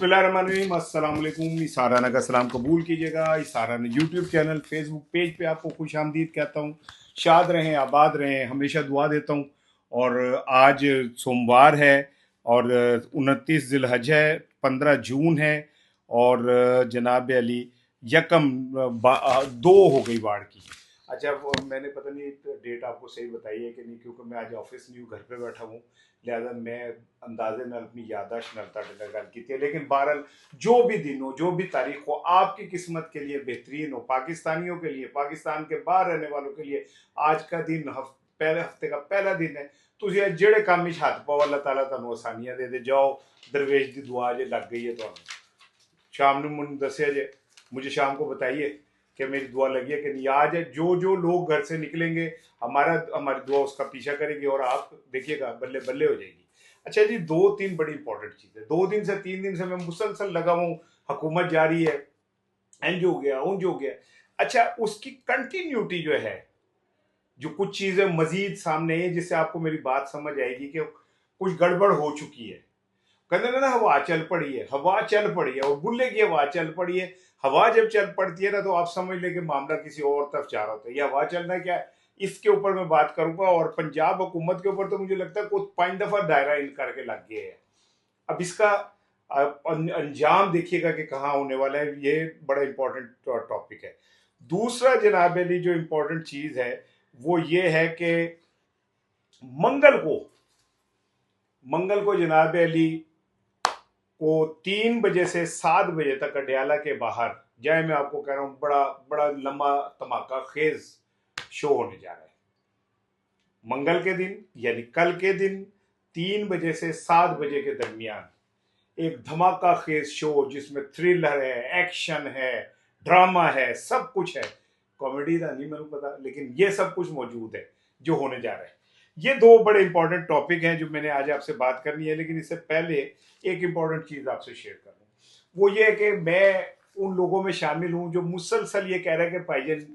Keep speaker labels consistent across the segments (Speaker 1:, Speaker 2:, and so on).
Speaker 1: बिस्मिल्लाहिर्रहमानिर्रहीम, अस्सलाम वालेकुम। इसाराना का सलाम कबूल कीजिएगा। इसाराना यूट्यूब चैनल, फेसबुक पेज पे आपको खुश आमदीद कहता हूँ। शाद रहें, आबाद रहें, हमेशा दुआ देता हूँ। और आज सोमवार है और 29 जिलहज है, 15 जून है और जनाब अली यकम 2 हो गई बाढ़ की। अच्छा, वो मैंने पता नहीं डेट आपको सही बताई है कि नहीं, क्योंकि मैं आज ऑफिस नहीं हूँ, घर पे बैठा हूँ, लिहाजा मैं अंदाजे में अपनी यादाश्त नलता गल की थी। लेकिन बहरहाल जो भी दिन हो, जो भी तारीख हो, आपकी किस्मत के लिए बेहतरीन हो, पाकिस्तानियों के लिए, पाकिस्तान के बाहर रहने वालों के लिए आज का दिन पहले हफ्ते का पहला दिन है। तुझे जेड़े काम हाथ पाओ, अल्लाह ताला तुहानू आसानियां दे दे। जाओ, दरवेश की दुआ जे लग गई है तुहानू। शाम को मुझे दसिया जे, मुझे शाम को बताइए कि मेरी दुआ लगी है कि नहीं। आज जो जो लोग घर से निकलेंगे, हमारी दुआ उसका पीछा करेगी और आप देखिएगा बल्ले बल्ले हो जाएगी। अच्छा जी, 2-3 बड़ी इंपॉर्टेंट चीज़ है। 2 दिन से 3 दिन से मैं मुसलसल लगा हूँ, हुकूमत जारी है, इंज हो गया उंज हो गया। अच्छा, उसकी कंटिन्यूटी जो है, जो कुछ चीज़ें मजीद सामने है जिससे आपको मेरी बात समझ आएगी कि कुछ गड़बड़ हो चुकी है। कहते ना, हवा चल पड़ी है, हवा चल पड़ी है, और बुल्ले की हवा चल पड़ी है। हवा जब चल पड़ती है ना, तो आप समझ लें कि मामला किसी और तरफ जा रहा होता है। ये हवा चलना क्या है, इसके ऊपर मैं बात करूंगा। और पंजाब हुकूमत के ऊपर तो मुझे लगता है कुछ 5 दफा दायरा इन करके लग गए हैं। अब इसका अंजाम देखिएगा कि कहाँ होने वाला है। ये बड़ा इंपॉर्टेंट टॉपिक है। दूसरा जनाब अली जो इंपॉर्टेंट चीज है वो ये है कि मंगल को जनाब अली को 3 बजे से 7 बजे तक अडयाला के बाहर जाए, मैं आपको कह रहा हूं, बड़ा बड़ा लंबा धमाका खेज शो होने जा रहा है। मंगल के दिन यानी कल के दिन 3 बजे से 7 बजे के दरमियान एक धमाका खेज शो, जिसमें थ्रिलर है, एक्शन है, ड्रामा है, सब कुछ है। कॉमेडी का नहीं मेरे पता, लेकिन ये सब कुछ मौजूद है जो होने जा रहा है। ये 2 बड़े इंपॉर्टेंट टॉपिक हैं जो मैंने आज आपसे बात करनी है। लेकिन इससे पहले एक इंपॉर्टेंट चीज आपसे शेयर कर रहा हूं, वो ये है कि मैं उन लोगों में शामिल हूं जो मुसलसल ये कह रहे हैं कि भाईजान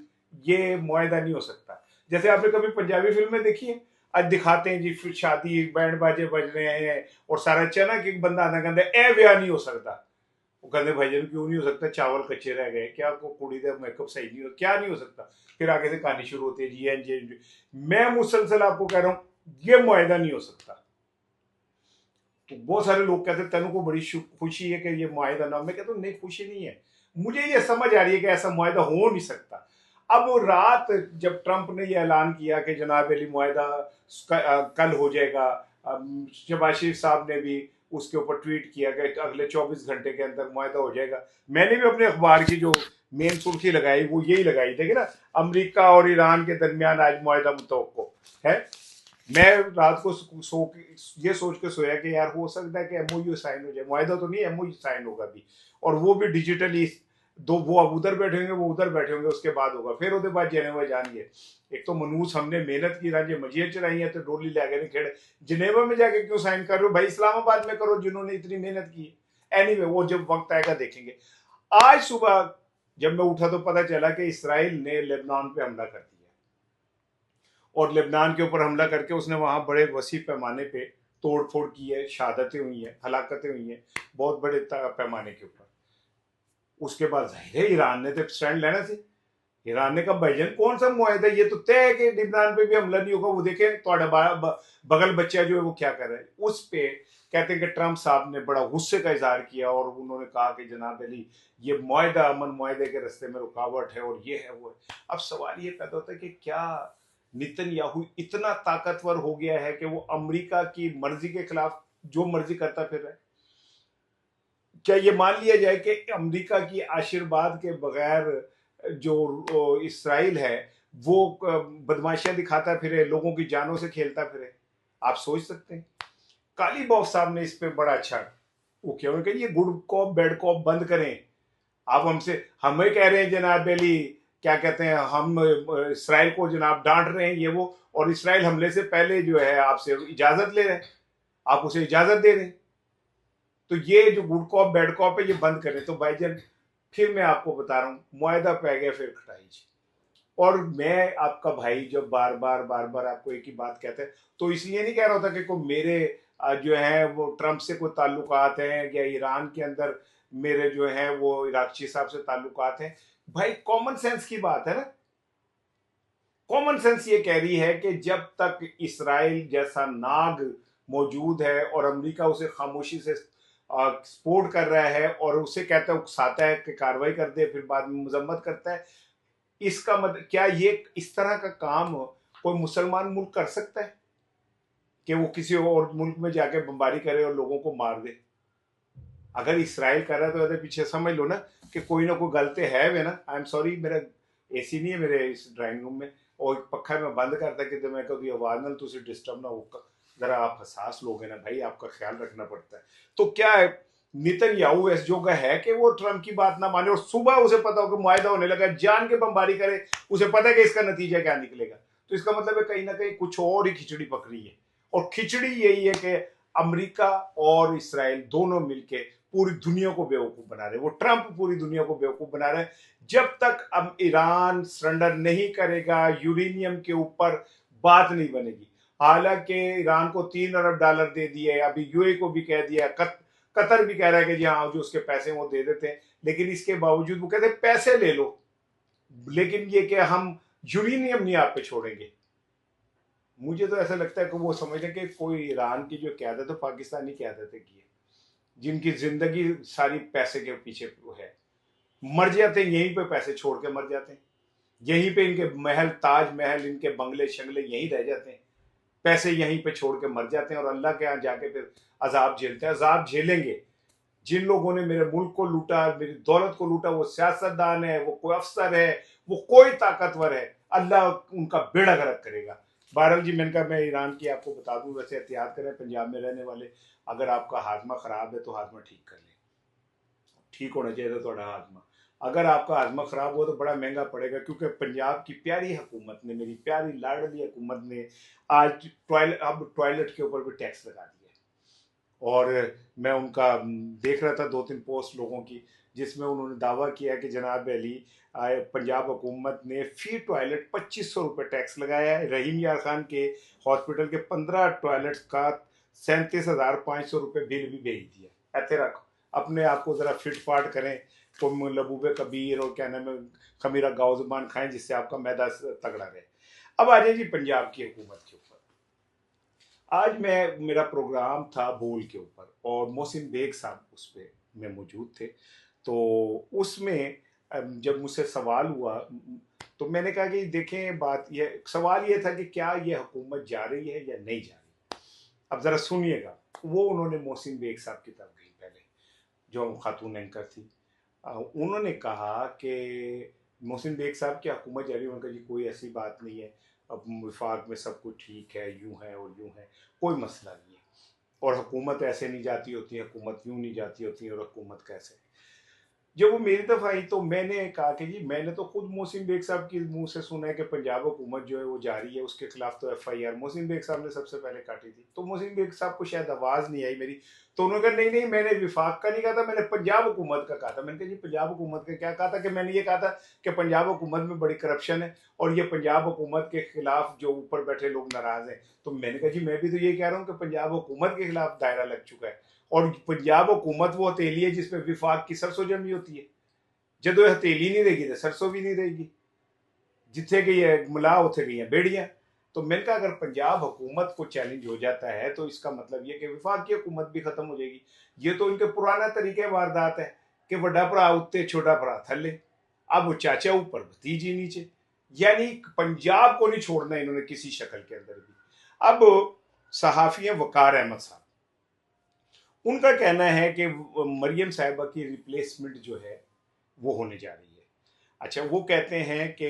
Speaker 1: ये मुआहदा नहीं हो सकता। जैसे आपने कभी पंजाबी फिल्में देखी है, आज दिखाते हैं जी फिर शादी, बैंड बाजे बज रहे हैं और सारा चना कि एक बंदा आना कहता है ए ब्याह नहीं हो सकता। वो कहते भाईजान क्यों नहीं हो सकता, चावल कच्चे रह गए क्या, को कुड़ी का मेकअप सही नहीं हो, क्या नहीं हो सकता। फिर आगे से कहानी शुरू होती है जी एन जी। मैं मुसलसल आपको कह रहा हूं ये मुआहदा नहीं हो सकता। तो बहुत सारे लोग कहते हैं तेनों को बड़ी खुशी है कि ये मुआहदा ना, मैं कहता हूँ नहीं, खुशी नहीं है। मुझे ये समझ आ रही है कि ऐसा मुआहदा हो नहीं सकता। अब रात जब ट्रंप ने ये ऐलान किया कि जनाब अली मुआहदा कल हो जाएगा, शहबाज शरीफ साहब ने भी उसके ऊपर ट्वीट किया कि अगले 24 घंटे के अंदर मुआहदा हो जाएगा। मैंने भी अपने अखबार की जो मेन सुर्खी लगाई वो यही लगाई थी कि ना, अमेरिका और ईरान के दरमियान आज मुआहदा मुतवक्को है। मैं रात को ये सोच के सोया कि यार हो सकता है कि एमओयू साइन हो जाए, मुआहदा तो नहीं, एमओयू साइन होगा भी, और वो भी डिजिटली। दो वो अब उधर बैठे होंगे, वो उधर बैठे होंगे, उसके बाद होगा। फिर उसके बाद जेनेवा जानिए। एक तो मनूस हमने मेहनत की, राज्य मजीद चढ़ाई है, तो डोली ले गए खेड़े। जिनेवा में जाके क्यों साइन कर रहे हो भाई, इस्लामाबाद में करो जिन्होंने इतनी मेहनत की है। एनीवे, वो जब वक्त आएगा देखेंगे। आज सुबह जब मैं उठा तो पता चला कि इसराइल ने लेबनान पे हमला कर दिया, और लेबनान के ऊपर हमला करके उसने वहां बड़े वसी पैमाने पे तोड़ फोड़ की है, शहादतें हुई हैं, हलाकतें हुई हैं बहुत बड़े पैमाने के ऊपर। उसके बाद जाहिर है ईरान ने तो स्टैंड लेना थी। ईरान ने कहा भाईजान कौन सा मुआहदा, ये तो तय है कि लेबनान पे भी हमला नहीं होगा। वो देखे बगल बच्चा जो है वो क्या कर रहा है। उस पे कहते हैं कि ट्रंप साहब ने बड़ा गुस्से का इजहार किया और उन्होंने कहा कि जनाब अली ये मुआहदा अमन मुआहदे के रास्ते में रुकावट है, और ये है वो है। अब सवाल ये पैदा होता है कि क्या नेतन्याहू इतना ताकतवर हो गया है कि वो अमेरिका की मर्जी के खिलाफ जो मर्जी करता फिर रहा है। क्या ये मान लिया जाए कि अमेरिका की आशीर्वाद के बगैर जो इसराइल है वो बदमाशियां दिखाता फिरे, लोगों की जानों से खेलता फिरे। आप सोच सकते हैं। काली बॉफ साहब ने इस पे बड़ा अच्छा वो किया, उन्होंने कहा ये गुड कॉप बैड कॉप बंद करें। आप हमें कह रहे हैं जनाब अली, क्या कहते हैं, हम इसराइल को जनाब डांट रहे हैं ये वो, और इसराइल हमले से पहले जो है आपसे इजाजत ले रहे हैं, आप उसे इजाजत दे रहे हैं। तो ये जो गुड कॉप बैड कॉप है ये बंद करें। तो भाईजान फिर मैं आपको बता रहा हूँ, मुआहदा पै गया फिर खटाई जी। और मैं आपका भाई जब बार बार आपको एक ही बात कहते हैं, तो इसलिए नहीं कह रहा होता कि कोई मेरे जो है वो ट्रंप से कोई ताल्लुकात हैं, या ईरान के अंदर मेरे जो है वो इराकची साहब से ताल्लुकात हैं। भाई कॉमन सेंस की बात है ना। कॉमन सेंस ये कह रही है कि जब तक इसराइल जैसा नाग मौजूद है और अमेरिका उसे खामोशी से सपोर्ट कर रहा है और उसे कहता है, उकसाता है कि कार्रवाई कर दे, फिर बाद में मजम्मत करता है, इसका मतलब क्या ये इस तरह का काम कोई मुसलमान मुल्क कर सकता है कि वो किसी और मुल्क में जाके बमबारी करे और लोगों को मार दे? अगर इसराइल कर रहा है तो पीछे समझ लो ना कि कोई ना कोई गलती है वे ना। आई एम सॉरी, मेरा एसी नहीं है मेरे इस ड्राइंग रूम में, और पक्का मैं बंद करता कि मैं कभी आवाज ना तुझे डिस्टर्ब ना हो। जरा आप हसास लोग हैं ना भाई, आपका ख्याल रखना पड़ता है। तो क्या है, नेतन्याहू इस जोगा है कि वो ट्रंप की बात ना माने, और सुबह उसे पता हो कि मुआहदा होने लगा, जान के बमबारी करे, उसे पता है कि इसका नतीजा क्या निकलेगा। तो इसका मतलब है कहीं ना कहीं कुछ और ही खिचड़ी पक रही है, और खिचड़ी यही है कि अमेरिका और इसराइल दोनों मिलके पूरी दुनिया को बेवकूफ बना रहे हैं। वो ट्रंप पूरी दुनिया को बेवकूफ बना रहे हैं। जब तक अब ईरान सरेंडर नहीं करेगा, यूरेनियम के ऊपर बात नहीं बनेगी। हालांकि ईरान को $3 अरब दे दिए, अभी यूए को भी कह दिया, कतर भी कह रहा है कि जी हाँ, जो उसके पैसे वो दे देते हैं, लेकिन इसके बावजूद वो कहते हैं पैसे ले लो, लेकिन ये कि हम यूरेनियम नहीं आप पे छोड़ेंगे। मुझे तो ऐसा लगता है कि वो समझते हैं कि कोई ईरान की जो क्यादत है पाकिस्तानी क्यादत की है, जिनकी जिंदगी सारी पैसे के पीछे है। मर जाते हैं यहीं पे, पैसे छोड़ के मर जाते हैं यहीं पे, इनके महल, ताजमहल, इनके बंगले शंगले यहीं रह जाते हैं, पैसे यहीं पे छोड़ के मर जाते हैं, और अल्लाह के यहाँ जाके फिर अजाब झेलते हैं। अजाब झेलेंगे जिन लोगों ने मेरे मुल्क को लूटा, मेरी दौलत को लूटा, वो सियासतदान है, वो कोई अफसर है, वो कोई ताकतवर है, अल्लाह उनका बेड़ा गर्क करेगा। बहरहाल जी, मैंने कहा मैं ईरान की आपको बता दूं। वैसे एहतियात करें पंजाब में रहने वाले, अगर आपका हाजमा खराब है तो हाजमा ठीक कर लें। ठीक होना चाहिए था थोड़ा हाजमा। अगर आपका हाजमा खराब हो तो बड़ा महंगा पड़ेगा, क्योंकि पंजाब की प्यारी हुकूमत ने, मेरी प्यारी लाडली हुकूमत ने आज टॉयलेट के ऊपर भी टैक्स लगा दिया। और मैं उनका देख रहा था 2-3 पोस्ट लोगों की, जिसमें उन्होंने दावा किया कि जनाब अली, पंजाब हुकूमत ने फी टॉयलेट 2500 रुपये टैक्स लगाया है। रहीम यार खान के हॉस्पिटल के 15 टॉयलेट्स का 37,500 रुपये बिल भी भेज दिया। ऐसे रखो, अपने आप को ज़रा फिट फाट करें, तो लबूबे कबीर और क्या नाम है खमीरा गाओ जुबान खाएं, जिससे आपका मैदा तगड़ा रहे। अब आ जाए जी पंजाब की हुकूमत के ऊपर। आज मेरा प्रोग्राम था बोल के ऊपर, और मोहसिन बेग साहब उस पर में मौजूद थे। तो उसमें जब मुझसे सवाल हुआ, तो मैंने कहा कि देखें, बात ये, सवाल ये था कि क्या ये हुकूमत जा रही है या नहीं जा रही। अब ज़रा सुनिएगा। वो उन्होंने मोहसिन बेग साहब की तरफ गई पहले, जो खातून एंकर थी। उन्होंने कहा कि मोहसिन बेग साहब की हुकूमत जा रही है। उन्होंने कहा जी कोई ऐसी बात नहीं है, अब विफाक में सब कुछ ठीक है, यूं है और यूं है, कोई मसला नहीं है, और हुकूमत ऐसे नहीं जाती होती है, हुकूमत यूं नहीं जाती होती है, और हुकूमत कैसे। जब वो मेरी तरफ आई तो मैंने कहा कि जी मैंने तो खुद मोहसिन बेग साहब की मुंह से सुना है कि पंजाब हुकूमत जो है वो जा रही है, उसके खिलाफ तो FIR मोहसिन बेग साहब ने सबसे पहले काटी थी। तो मोहसिन बेग साहब को शायद आवाज़ नहीं आई मेरी, तो उन्होंने कहा नहीं नहीं, मैंने विफाक का नहीं कहा था, मैंने पंजाब हुकूमत का कहा था। मैंने कहा जी पंजाब हुकूमत का क्या कहा था? कि मैंने ये कहा था कि पंजाब हुकूमत में बड़ी करप्शन है, और ये पंजाब हुकूमत के खिलाफ जो ऊपर बैठे लोग नाराज हैं। तो मैंने कहा जी मैं भी तो ये कह रहा हूँ कि पंजाब हुकूमत के खिलाफ दायरा लग चुका है, और पंजाब हुकूमत वो हथेली है जिसमें विफाक की सरसों जमी होती है। जो हथेली नहीं रहेगी तो सरसों भी नहीं रहेगी, जिथे गई है मुला उथे गई है बेड़ियां। तो मैंने कहा अगर पंजाब हुकूमत को चैलेंज हो जाता है तो इसका मतलब ये कि विफाक की हुकूमत भी खत्म हो जाएगी। ये तो इनके पुराना तरीके वारदात है कि बड़ा भरा उत्ते छोटा भरा थले, अब वो चाचा ऊपर भतीजी नीचे, यानी पंजाब को नहीं छोड़ना इन्होंने किसी शक्ल के अंदर भी। अब सहाफी वकार अहमद साहब, उनका कहना है कि मरियम साहिबा की रिप्लेसमेंट जो है वो होने जा रही है। अच्छा, वो कहते हैं कि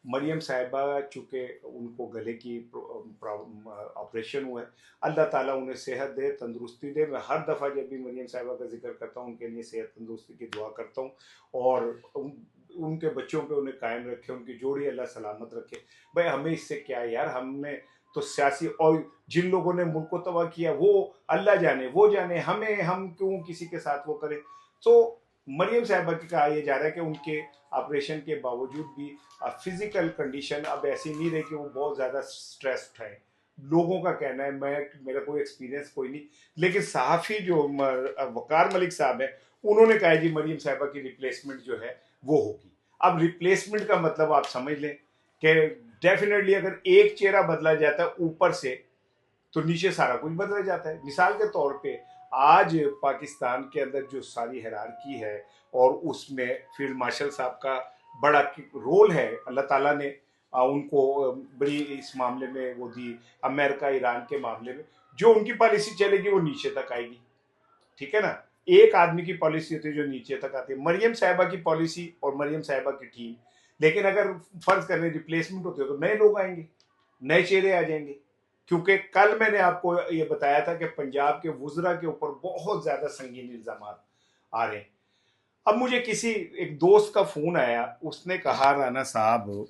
Speaker 1: मरियम साहिबा चूँकि उनको गले की ऑपरेशन हुआ है, अल्लाह ताला उन्हें सेहत दे, तंदुरुस्ती दे। मैं हर दफ़ा जब भी मरियम साहिबा का जिक्र करता हूँ उनके लिए सेहत तंदुरुस्ती की दुआ करता हूँ, और उनके बच्चों पे उन्हें कायम रखे, उनकी जोड़ी अल्लाह सलामत रखे। भाई हमें इससे क्या है यार, हमने तो सियासी, और जिन लोगों ने मुल्क को तबाह किया वो अल्लाह जाने, वो जाने, हमें, हम क्यों किसी के साथ वो करें। तो मरियम साहिबा की कहा यह जा रहा है कि उनके ऑपरेशन के बावजूद भी फिजिकल कंडीशन अब ऐसी नहीं रही कि वो बहुत ज़्यादा स्ट्रेस उठाएं। लोगों का कहना है, मेरा कोई एक्सपीरियंस कोई नहीं, लेकिन सहाफ़ी जो वकार मलिक साहब है, उन्होंने कहा है जी मरियम साहिबा की रिप्लेसमेंट जो है वो होगी। अब रिप्लेसमेंट का मतलब आप समझ लें कि डेफिनेटली अगर एक चेहरा बदला जाता है ऊपर से, तो नीचे सारा कुछ बदल जाता है। मिसाल के तौर पे आज पाकिस्तान के अंदर जो सारी हैरारकी है और उसमें फील्ड मार्शल साहब का बड़ा रोल है, अल्लाह ताला ने उनको बड़ी इस मामले में वो दी, अमेरिका ईरान के मामले में जो उनकी पॉलिसी चलेगी वो नीचे तक आएगी, ठीक है ना। एक आदमी की पॉलिसी होती है जो नीचे तक आती है, मरियम साहिबा की पॉलिसी और मरियम साहिबा की टीम। लेकिन अगर फर्ज करें रिप्लेसमेंट होती है तो नए लोग आएंगे, नए चेहरे आ जाएंगे। क्योंकि कल मैंने आपको ये बताया था कि पंजाब के वुजरा के ऊपर बहुत ज्यादा संगीन इल्जाम आ रहे हैं। अब मुझे किसी एक दोस्त का फोन आया, उसने कहा राना साहब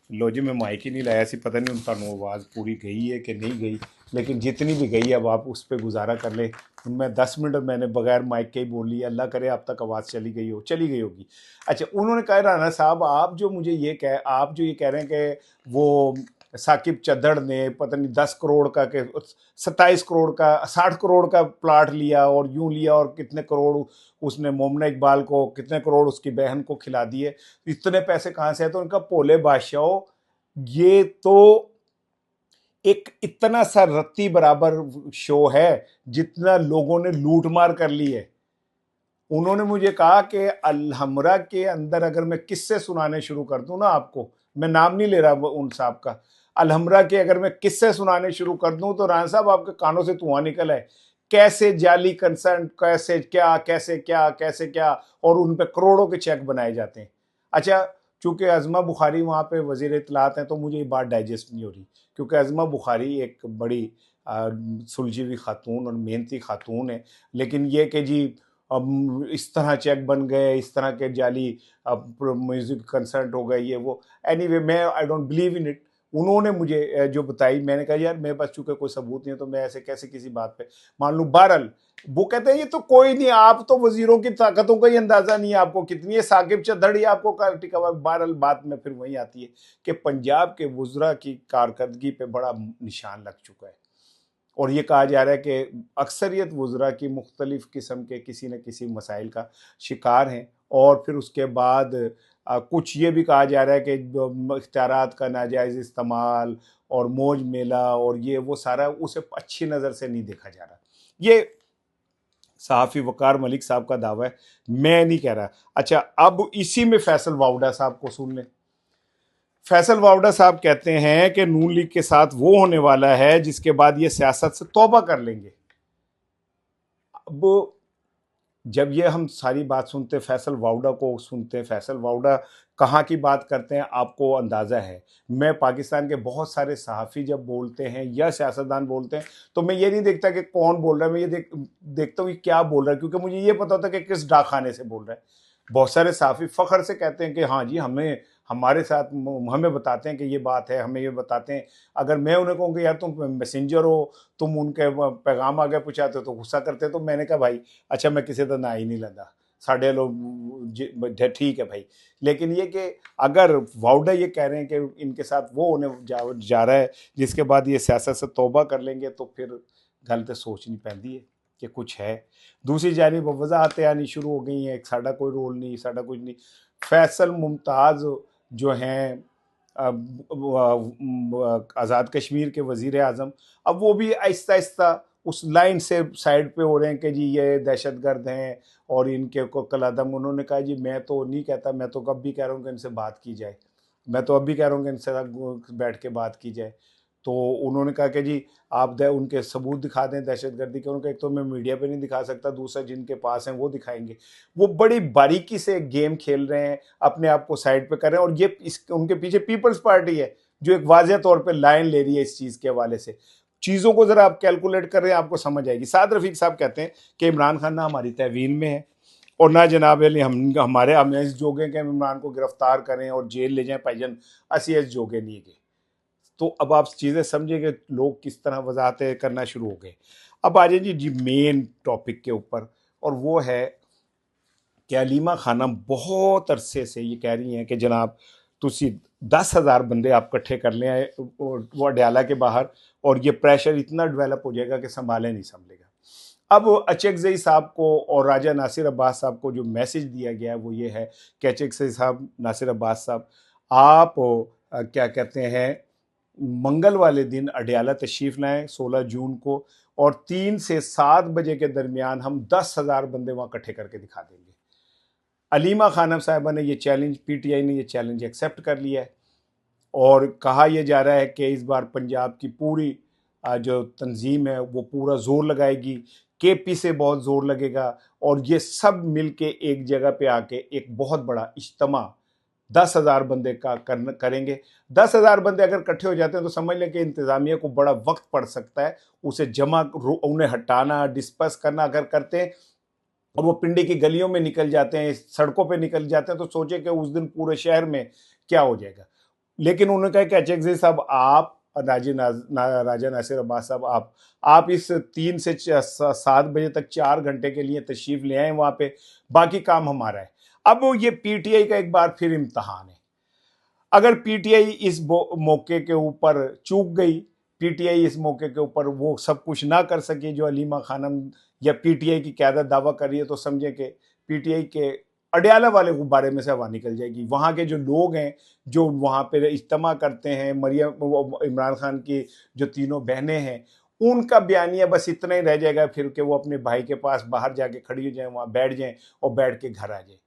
Speaker 1: लो जी मैं माइक ही नहीं लाया सी, पता नहीं उनका आवाज़ पूरी गई है कि नहीं गई, लेकिन जितनी भी गई अब आप उस पर गुजारा कर ले। मैं 10 मिनट मैंने बगैर माइक के ही बोल लिया, अल्लाह करे आप तक आवाज़ चली गई हो, चली गई होगी। अच्छा, उन्होंने कहा राना साहब आप जो ये कह रहे हैं कि वो साकिब चद्दड़ ने पता नहीं 10 करोड़ का के 27 करोड़ का 60 करोड़ का प्लाट लिया और यूं लिया, और कितने करोड़ उसने मोमना इकबाल को, कितने करोड़ उसकी बहन को खिला दिए, इतने पैसे कहाँ से है। तो उनका पोले बादशाह, ये तो एक इतना सा रत्ती बराबर शो है जितना लोगों ने लूट मार कर ली है। उन्होंने मुझे कहा कि अलहमरा के अंदर अगर मैं किस्से सुनाने शुरू कर दूं ना आपको, मैं नाम नहीं ले रहा उन साहब का, अलहमरा के अगर मैं किस्से सुनाने शुरू कर दूं तो राना साहब आपके कानों से धुआं निकल है। कैसे जाली कंसर्न, कैसे क्या, और उन पे करोड़ों के चेक बनाए जाते हैं। अच्छा, चूंकि अजमा बुखारी वहां पे वजीर इत्तलात हैं तो मुझे ये बात डाइजेस्ट नहीं हो रही, क्योंकि अजमा बुखारी एक बड़ी सुलझी हुई खातून और मेहनती खातून है। लेकिन ये कि जी अब इस तरह चेक बन गए, इस तरह के जाली अब म्यूजिक कंसर्ट हो गए, ये वो, एनीवे मैं I don't believe in it. उन्होंने मुझे जो बताई, मैंने कहा यार मेरे पास चूंकि कोई सबूत नहीं है तो मैं ऐसे कैसे किसी बात पे मान लूँ। बहरहाल वो कहते हैं ये तो कोई नहीं, आप तो वजीरों की ताकतों का ही अंदाजा नहीं है आपको कितनी है, साकिब चद्दड़ ही आपको टिका हुआ। बहरहाल बात में फिर वही आती है कि पंजाब के वुजरा की कारकर्दगी पे बड़ा निशान लग चुका है, और ये कहा जा रहा है कि अक्सरियत वुजरा की मुख्तलिफ किस्म के किसी न किसी मसाइल का शिकार हैं। और फिर उसके बाद कुछ ये भी कहा जा रहा है कि इख्तियारात का नाजायज़ इस्तेमाल और मौज मेला और ये वो सारा उसे अच्छी नज़र से नहीं देखा जा रहा। ये सहाफ़ी वकार मलिक साहब का दावा है, मैं नहीं कह रहा। अच्छा, अब इसी में फैसल वाउडा साहब को सुन लें। फैसल वाउडा साहब कहते हैं कि नून लीग के साथ वो होने वाला है जिसके बाद ये सियासत से तौबा कर लेंगे। अब जब ये हम सारी बात सुनते, फैसल वाउडा को सुनते हैं, फैसल वाउडा कहाँ की बात करते हैं आपको अंदाज़ा है। मैं पाकिस्तान के बहुत सारे सहाफ़ी जब बोलते हैं या सियासतदान बोलते हैं तो मैं ये नहीं देखता कि कौन बोल रहा है, मैं ये देखता हूँ कि क्या बोल रहा है, क्योंकि मुझे ये पता होता है कि किस डाकखाने से बोल रहा है। बहुत सारे सहाफ़ी फ़ख्र से कहते हैं कि हाँ जी हमें हमारे साथ हमें बताते हैं कि ये बात है, हमें ये बताते हैं। अगर मैं उन्हें कहूँ कि यार तुम मैसेंजर हो, तुम उनके पैगाम आगे पहुँचाते हो तो गुस्सा करते, तो मैंने कहा भाई अच्छा मैं किसी का ना ही नहीं लेता, साढ़े लोग ठीक है भाई। लेकिन ये कि अगर वाउडा ये कह रहे हैं कि इनके साथ वो होने जा रहा है जिसके बाद ये सियासत से तौबा कर लेंगे, तो फिर गल तो सोचनी पैंदी है कि कुछ है। दूसरी जानिब वजाहतें आनी शुरू हो गई हैं, साडा कोई रोल नहीं, साडा कुछ नहीं। फैसल मुमताज़ जो हैं आज़ाद कश्मीर के वज़ीर आज़म, अब वो भी आहिस्ता आहिस्ता उस लाइन से साइड पे हो रहे हैं कि जी ये दहशत गर्द हैं और इनके को कलादम। उन्होंने कहा जी मैं तो नहीं कहता, मैं तो कब भी कह रहा हूँ कि इनसे बात की जाए, मैं तो अब भी कह रहा हूँ कि इनसे बैठ के बात की जाए। तो उन्होंने कहा कि जी आप उनके सबूत दिखा दें दहशतगर्दी के। उनका एक तो मैं मीडिया पे नहीं दिखा सकता, दूसरा जिनके पास हैं वो दिखाएंगे। वो बड़ी बारीकी से गेम खेल रहे हैं, अपने आप को साइड पे कर रहे हैं, और ये उनके पीछे पीपल्स पार्टी है जो एक वाज़ेह तौर पे लाइन ले रही है इस चीज़ के हवाले से। चीज़ों को ज़रा आप कैलकुलेट कर रहे हैं, आपको समझ आएगी। साद रफ़ीक साहब कहते हैं कि इमरान खान ना हमारी तहवील में है और ना जनाब अली हम इस जोगे के इमरान को गिरफ्तार करें और जेल ले जाएं भाईजान, असी इस जोगे नहीं गए। तो अब आप चीज़ें समझेंगे लोग किस तरह वजाहतें करना शुरू हो गए। अब आ जाइए जी मेन टॉपिक के ऊपर, और वो है कि अलीमा खानम बहुत अरसे से ये कह रही हैं कि जनाब तुसी 10,000 बंदे आप इकट्ठे कर ले आए वो अडयाला के बाहर, और ये प्रेशर इतना डेवलप हो जाएगा कि संभाले नहीं संभलेगा। अब अचकजई साहब को और राजा नासिर अब्बास साहब को जो मैसेज दिया गया है वो ये है कि अचकजई साहब, नासिर अब्बास साहब, आप क्या कहते हैं, मंगल वाले दिन अडयाला तशरीफ लाएं 16 जून को, और 3 से 7 बजे के दरमियान हम 10,000 बंदे वहां इकट्ठे करके दिखा देंगे। अलीमा खानम साहिबा ने ये चैलेंज, पीटीआई ने ये चैलेंज एक्सेप्ट कर लिया है, और कहा यह जा रहा है कि इस बार पंजाब की पूरी जो तंजीम है वो पूरा जोर लगाएगी, केपी से बहुत जोर लगेगा, और ये सब मिलके एक जगह पे आके एक बहुत बड़ा इज्तिमा 10,000 बंदे का करेंगे। 10,000 बंदे अगर इकट्ठे हो जाते हैं तो समझ लें कि इंतजामिया को बड़ा वक्त पड़ सकता है उसे जमा, उन्हें हटाना, डिस्पर्स करना अगर करते हैं, और वो पिंडी की गलियों में निकल जाते हैं, सड़कों पे निकल जाते हैं, तो सोचे कि उस दिन पूरे शहर में क्या हो जाएगा। लेकिन उन्होंने कहा कि अचकजई साहब, आप राजा नासिर अब्बास साहब, आप इस 3 से 7 बजे तक 4 घंटे के लिए तशरीफ ले आए वहां पे, बाकी काम हमारा है। अब ये पीटीआई का एक बार फिर इम्तहान है। अगर पीटीआई इस मौके के ऊपर चूक गई, पीटीआई इस मौके के ऊपर वो सब कुछ ना कर सके जो अलीमा खानम या पीटीआई की क़यादत दावा कर रही है, तो समझे कि पीटीआई के अडयाला वाले गुब्बारे में से हवा निकल जाएगी। वहाँ के जो लोग हैं जो वहाँ पे इज्तिमा करते हैं, मरियम, इमरान खान की जो तीनों बहनें हैं, उनका बयानिया बस इतना ही रह जाएगा फिर कि वो अपने भाई के पास बाहर जाके खड़ी हो जाए, वहाँ बैठ जाएं और बैठ के घर आ जाए,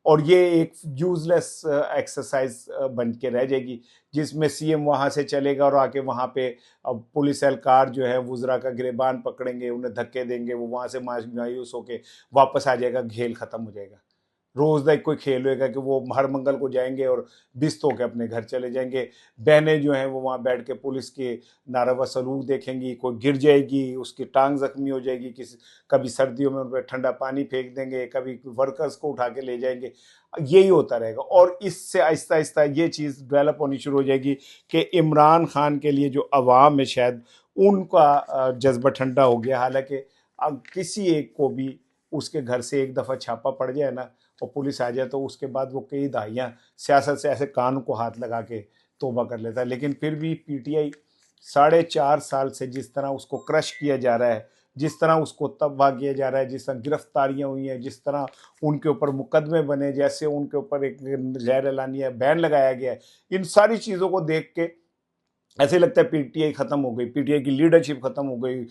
Speaker 1: और ये एक यूजलेस एक्सरसाइज बन के रह जाएगी, जिसमें सीएम वहां से चलेगा और आके वहां पे पुलिस एहलकार जो है वुजरा का गिरेबान पकड़ेंगे, उन्हें धक्के देंगे, वो वहां से मायूस होके वापस आ जाएगा, खेल खत्म हो जाएगा। रोज का कोई खेल होएगा कि वो हर मंगल को जाएंगे और बिस्त होकर अपने घर चले जाएंगे। बहनें जो हैं वो वहाँ बैठ के पुलिस के नारवा सलूक देखेंगी, कोई गिर जाएगी, उसकी टांग जख्मी हो जाएगी, किसी कभी सर्दियों में उन पर ठंडा पानी फेंक देंगे, कभी वर्कर्स को उठा के ले जाएंगे। यही होता रहेगा, और इससे आहिस्ता आहिस्ता ये चीज़ डेवलप होनी शुरू हो जाएगी कि इमरान खान के लिए जो अवाम है शायद उनका जज्बा ठंडा हो गया। हालांकि अब किसी एक को भी उसके घर से एक दफ़ा छापा पड़ जाए ना और पुलिस आ जाए तो उसके बाद वो कई दहाइयाँ सियासत से ऐसे कान को हाथ लगा के तौबा कर लेता है। लेकिन फिर भी पीटीआई 4.5 साल से जिस तरह उसको क्रश किया जा रहा है, जिस तरह उसको तबाह किया जा रहा है, जिस तरह गिरफ्तारियाँ हुई हैं, जिस तरह उनके ऊपर मुकदमे बने, जैसे उनके ऊपर एक गैर एलानिया बैन लगाया गया है, इन सारी चीज़ों को देख के ऐसे लगता है पीटीआई खत्म हो गई, पीटीआई की लीडरशिप खत्म हो गई।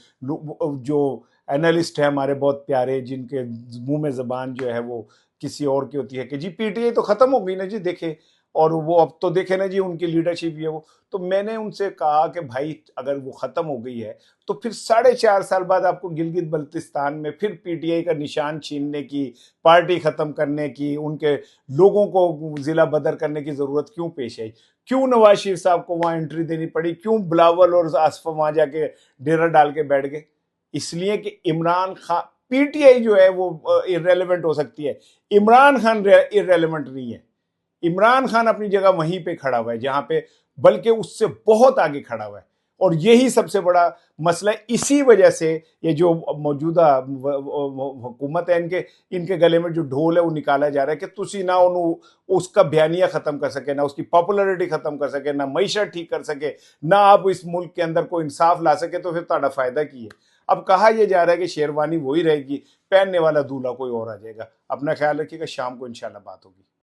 Speaker 1: जो एनालिस्ट है हमारे बहुत प्यारे, जिनके मुंह में जबान जो है वो किसी और की होती है कि जी पीटीआई तो खत्म हो गई ना जी, देखे, और वो अब तो देखे ना जी उनकी लीडरशिप ये वो। तो मैंने उनसे कहा कि भाई अगर वो खत्म हो गई है तो फिर 4.5 साल बाद आपको गिलगित बल्तिस्तान में फिर पीटीआई का निशान छीनने की, पार्टी खत्म करने की, उनके लोगों को जिला बदर करने की जरूरत क्यों पेश आई? क्यों नवाज शरीफ साहब को वहां एंट्री देनी पड़ी? क्यों बिलावल और आसफा वहां जाके डेरा डाल के बैठ गए? इसलिए कि इमरान खान, पीटीआई जो है वो इररेलेवेंट हो सकती है, इमरान खान इररेलेवेंट नहीं है। इमरान खान अपनी जगह वहीं पे खड़ा हुआ है जहां पे, बल्कि उससे बहुत आगे खड़ा हुआ है, और यही सबसे बड़ा मसला है। इसी वजह से ये जो मौजूदा हुकूमत है, इनके गले में जो ढोल है वो निकाला जा रहा है कि तुसी ना उसका बयानिया खत्म कर सके, ना उसकी पॉपुलैरिटी खत्म कर सके, ना मईशत ठीक कर सके, ना आप इस मुल्क के अंदर कोई इंसाफ ला सके, तो फिर तुम्हारा फायदा की है? अब कहा यह जा रहा है कि शेरवानी वही रहेगी, पहनने वाला दूल्हा कोई और आ जाएगा। अपना ख्याल रखिएगा, शाम को इंशाल्लाह बात होगी।